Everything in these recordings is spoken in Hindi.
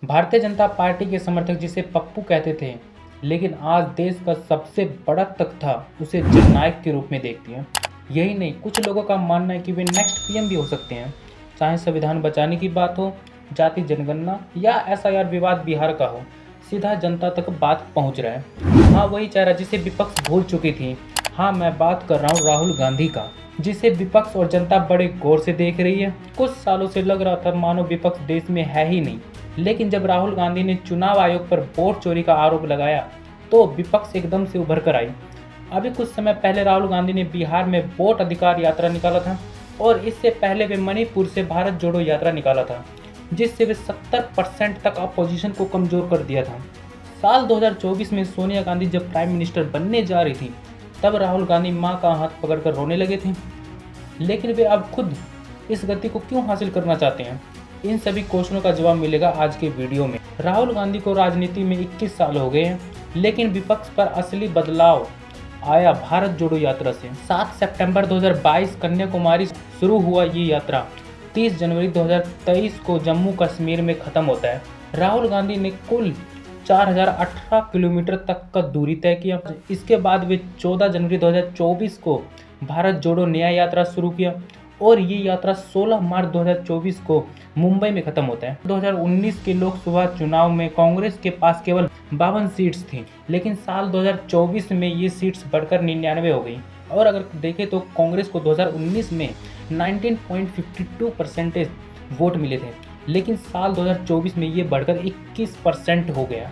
भारतीय जनता पार्टी के समर्थक जिसे पप्पू कहते थे, लेकिन आज देश का सबसे बड़ा तख्ता उसे जननायक के रूप में देखती है। यही नहीं, कुछ लोगों का मानना है कि वे नेक्स्ट पीएम भी हो सकते हैं। चाहे संविधान बचाने की बात हो, जाति जनगणना या एसआईआर विवाद बिहार का हो, सीधा जनता तक बात पहुंच रहा है। हाँ, वही चेहरा जिसे विपक्ष भूल चुकी थी। हाँ, मैं बात कर रहा हूँ राहुल गांधी का, जिसे विपक्ष और जनता बड़े गौर से देख रही है। कुछ सालों से लग रहा था मानो विपक्ष देश में है ही नहीं, लेकिन जब राहुल गांधी ने चुनाव आयोग पर वोट चोरी का आरोप लगाया तो विपक्ष एकदम से उभर कर आई। अभी कुछ समय पहले राहुल गांधी ने बिहार में वोट अधिकार यात्रा निकाला था और इससे पहले वे मणिपुर से भारत जोड़ो यात्रा निकाला था, जिससे वे 70% तक अपोजिशन को कमजोर कर दिया था। साल 2024 में सोनिया गांधी जब प्राइम मिनिस्टर बनने जा रही थी, तब राहुल गांधी मां का हाथ पकड़कर रोने लगे थे। लेकिन वे अब खुद इस गति को क्यों हासिल करना चाहते हैं? इन सभी क्वेश्चनों का जवाब मिलेगा आज के वीडियो में। राहुल गांधी को राजनीति में 21 साल हो गए हैं, लेकिन विपक्ष पर असली बदलाव आया भारत जोड़ो यात्रा से। 7 सितंबर 2022 कन्याकुमारी शुरू हुआ ये यात्रा 30 जनवरी 2023 को जम्मू कश्मीर में खत्म होता है। राहुल गांधी ने कुल 4018 किलोमीटर तक का दूरी तय किया। इसके बाद वे 14 जनवरी 2024 को भारत जोड़ो न्याय यात्रा शुरू किया और ये यात्रा 16 मार्च 2024 को मुंबई में खत्म होता है। 2019 के लोकसभा चुनाव में कांग्रेस के पास केवल 52 सीट्स थी, लेकिन साल 2024 में ये सीट्स बढ़कर 99 हो गई। और अगर देखें तो कांग्रेस को 2019 में 19.52% वोट मिले थे, लेकिन साल 2024 में ये बढ़कर 21% हो गया।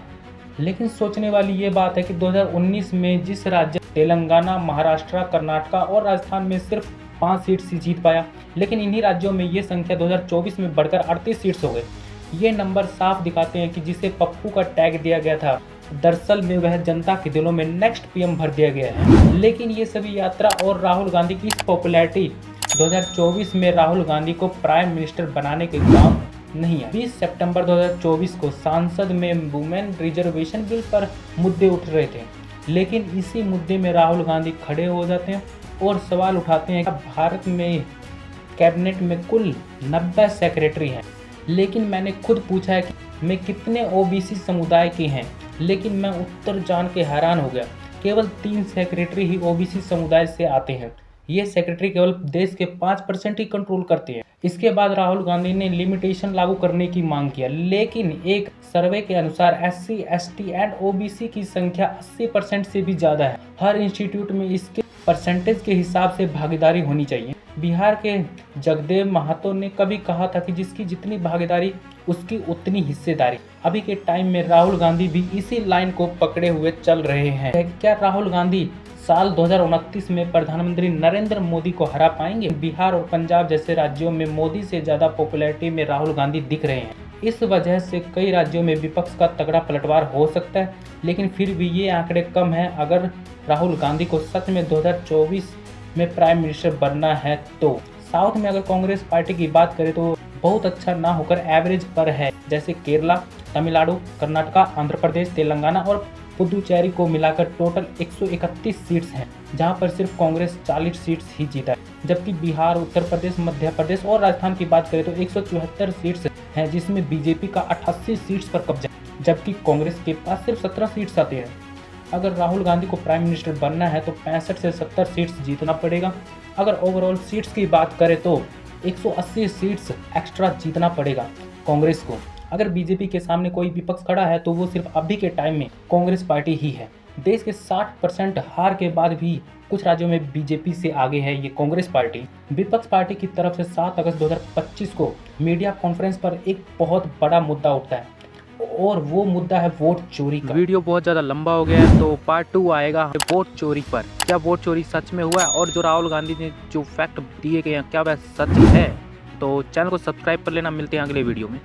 लेकिन सोचने वाली ये बात है कि 2019 में जिस राज्य तेलंगाना, महाराष्ट्र, कर्नाटक और राजस्थान में सिर्फ 5 सीट ही जीत पाया, लेकिन इन्हीं राज्यों में ये संख्या 2024 में बढ़कर 38 सीट्स हो गए। ये नंबर साफ दिखाते हैं कि जिसे पप्पू का टैग दिया गया था, दरअसल में वह जनता के दिलों में नेक्स्ट पीएम भर दिया गया है। लेकिन ये सभी यात्रा और राहुल गांधी की पॉपुलैरिटी 2024 में राहुल गांधी को प्राइम मिनिस्टर बनाने के काम नहीं है। 20 सितंबर 2024 को संसद में वुमेन रिजर्वेशन बिल पर मुद्दे उठ रहे थे, लेकिन इसी मुद्दे में राहुल गांधी खड़े हो जाते हैं और सवाल उठाते हैं कि भारत में कैबिनेट में कुल 90 सेक्रेटरी हैं, लेकिन मैंने खुद पूछा है कि मैं कितने ओबीसी समुदाय के हैं, लेकिन मैं उत्तर जान के हैरान हो गया। केवल 3 सेक्रेटरी ही ओबीसी समुदाय से आते हैं। ये सेक्रेटरी केवल देश के 5% ही कंट्रोल करते हैं। इसके बाद राहुल गांधी ने लिमिटेशन लागू करने की मांग किया, लेकिन एक सर्वे के अनुसार SC, ST एंड OBC की संख्या 80% से भी ज़्यादा है। हर इंस्टीट्यूट में इसके परसेंटेज के हिसाब से भागीदारी होनी चाहिए। बिहार के जगदेव महतो ने कभी कहा था कि जिसकी जितनी भागीदारी उसकी उतनी हिस्सेदारी। अभी के टाइम में राहुल गांधी भी इसी लाइन को पकड़े हुए चल रहे हैं। क्या राहुल गांधी साल 2029 में प्रधानमंत्री नरेंद्र मोदी को हरा पाएंगे? बिहार और पंजाब जैसे राज्यों में मोदी से ज़्यादा पॉपुलैरिटी में राहुल गांधी दिख रहे हैं। इस वजह से कई राज्यों में विपक्ष का तगड़ा पलटवार हो सकता है, लेकिन फिर भी ये आंकड़े कम हैं। अगर राहुल गांधी को सच में 2024 में प्राइम मिनिस्टर बनना है तो साउथ में अगर कांग्रेस पार्टी की बात करें तो बहुत अच्छा ना होकर एवरेज पर है, जैसे केरला, तमिलनाडु, कर्नाटक, आंध्र प्रदेश, तेलंगाना और पुदुचेरी को मिलाकर टोटल 131 सीट्स हैं, जहां पर सिर्फ कांग्रेस 40 सीट्स ही जीता है। जबकि बिहार, उत्तर प्रदेश, मध्य प्रदेश और राजस्थान की बात करें तो 174 सीट्स हैं, जिसमें बीजेपी का 88 सीट्स पर कब्जा, जबकि कांग्रेस के पास सिर्फ 17 सीट्स आते हैं। अगर राहुल गांधी को प्राइम मिनिस्टर बनना है तो 65 से 70 सीट्स जीतना पड़ेगा। अगर ओवरऑल सीट्स की बात करें तो 180 सीट्स एक्स्ट्रा जीतना पड़ेगा कांग्रेस को। अगर बीजेपी के सामने कोई विपक्ष खड़ा है तो वो सिर्फ अभी के टाइम में कांग्रेस पार्टी ही है। देश के 60% हार के बाद भी कुछ राज्यों में बीजेपी से आगे है ये कांग्रेस पार्टी। विपक्ष पार्टी की तरफ से 7 अगस्त 2025 को मीडिया कॉन्फ्रेंस पर एक बहुत बड़ा मुद्दा उठता है और वो मुद्दा है वोट चोरी का। वीडियो बहुत ज़्यादा लंबा हो गया है तो पार्ट 2 आएगा वोट चोरी पर। क्या वोट चोरी सच में हुआ है और जो राहुल गांधी ने जो फैक्ट दिए गए हैं क्या वह सच है? तो चैनल को सब्सक्राइब कर लेना। मिलते हैं अगले वीडियो में।